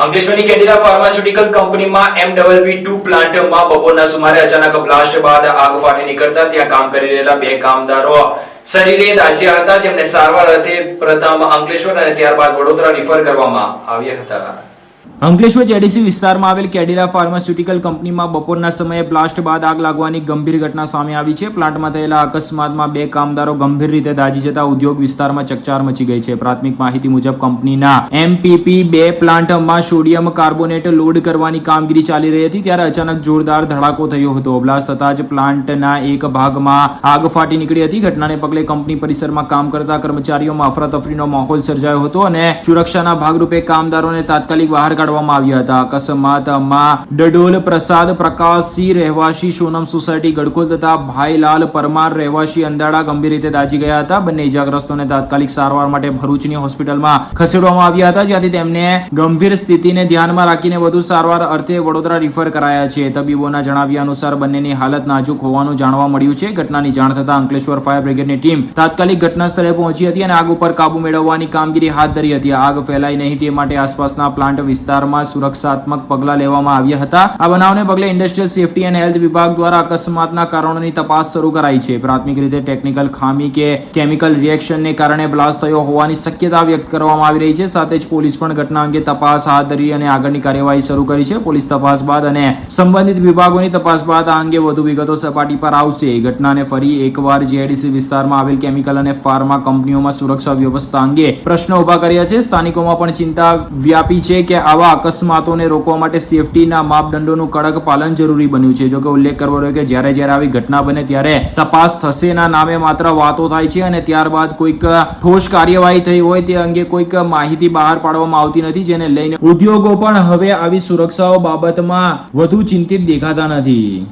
અંકલેશ્વરની Cadila pharmaceutical કંપનીમાં MWP2 પ્લાન્ટમાં બપોરના સુમારે અચાનક બ્લાસ્ટ બાદ આગ ફાટી નીકળતા ત્યાં કામ કરી રહેલા બે કામદારો શરીરે દાઝ્યા હતા, જેમને સારવાર અર્થે પ્રથમ અંકલેશ્વર અને ત્યારબાદ વડોદરા રિફર કરવામાં આવ્યા હતા. અંકલેશ્વર જેડીસી વિસ્તારમાં આવેલ કેડિલા ફાર્માસ્યુટિકલ કંપનીમાં બપોરના સમયે બ્લાસ્ટ બાદ આગ લાગવાની ગંભીર ઘટના સામે આવી છે. પ્લાન્ટમાં થયેલા અકસ્માતમાં બે કામદારો ગંભીર રીતે દાઝી જતા ઉદ્યોગ વિસ્તારમાં ચકચાર મચી ગઈ છે. પ્રાથમિક માહિતી મુજબ કંપનીના MPP2 પ્લાન્ટમાં સોડિયમ કાર્બોનેટ લોડ કરવાની કામગીરી ચાલી રહી હતી, ત્યારે અચાનક જોરદાર ધડાકો થયો હતો. બ્લાસ્ટ થતા જ પ્લાન્ટના એક ભાગમાં આગ ફાટી નીકળી હતી. ઘટનાને પગલે કંપની પરિસરમાં કામ કરતા કર્મચારીઓમાં અફરાતફરીનો માહોલ સર્જાયો હતો અને સુરક્ષાના ભાગરૂપે કામદારોને તાત્કાલિક બહાર કાઢવામાં આવ્યા હતા. અકસ્માતમાં ડડોલ પ્રસાદ પ્રકાશસિંહ રહેવાસી સોનમ સોસાયટી ગડખોલ તથા ભાઈલાલ પરમાર રહેવાસી અંદાડા ગંભીર રીતે દાઝી ગયા હતા. બંને ઇજાગ્રસ્તોને તાત્કાલિક સારવાર માટે ભરૂચની હોસ્પિટલમાં ખસેડવામાં આવ્યા હતા, જ્યાંથી તેમને ગંભીર સ્થિતિને ધ્યાનમાં રાખીને વધુ સારવાર અર્થે વડોદરા રિફર કરાયા છે. તબીબોના જણાવ્યા અનુસાર બંનેની હાલત નાજુક હોવાનું જાણવા મળ્યું છે. ઘટનાની જાણ થતા અંકલેશ્વર ફાયર બ્રિગેડની ટીમ તાત્કાલિક ઘટના સ્થળે પહોંચી હતી અને આગ ઉપર કાબુ મેળવવાની કામગીરી હાથ ધરી હતી. આગ ફેલાય નહીં તે માટે આસપાસના પ્લાન્ટ વિસ્તારમાં સુરક્ષાત્મક પગલાં લેવામાં આવ્યા હતા. આ બનાવને પગલે ઇન્ડસ્ટ્રીયલ સેફટી એન્ડ હેલ્થ વિભાગ દ્વારા અકસ્માતના કારણોની તપાસ શરૂ કરાઈ છે. પ્રાથમિક રીતે ટેકનિકલ ખામી કે કેમિકલ રિએક્શનને કારણે બ્લાસ્ટ થયો હોવાની શક્યતા વ્યક્ત કરવામાં આવી રહી છે. સાથે જ પોલીસ પણ ઘટના અંગે તપાસ હાથ ધરી અને આગળની કાર્યવાહી શરૂ કરી છે. પોલીસ તપાસ બાદ અને સંબંધિત વિભાગોની તપાસ બાદ આ અંગે વધુ વિગતો સપાટી પર આવશે. ઘટનાને ફરી એકવાર જેડીસી વિસ્તારમાં આવેલ કેમિકલ અને ફાર્મા કંપનીઓમાં સુરક્ષા વ્યવસ્થા અંગે પ્રશ્નો ઉભા કર્યા છે. સ્થાનિકોમાં પણ ચિંતા વ્યાપી છે કે આવા અકસ્માતોને રોકવા માટે સેફટીના માપદંડોનું કડક પાલન જરૂરી બન્યું છે. જોકે ઉલ્લેખ કરવો રહ્યો કે જ્યારે આવી ઘટના બને ત્યારે તપાસ થશેના નામે માત્ર વાતો થાય છે અને ત્યારબાદ કોઈક ઠોસ કાર્યવાહી થઈ હોય તે અંગે કોઈક માહિતી બહાર પાડવામાં આવતી નથી, જેને લઈને ઉદ્યોગો પણ હવે આવી સુરક્ષાઓ બાબતમાં વધુ ચિંતિત દેખાતા નથી.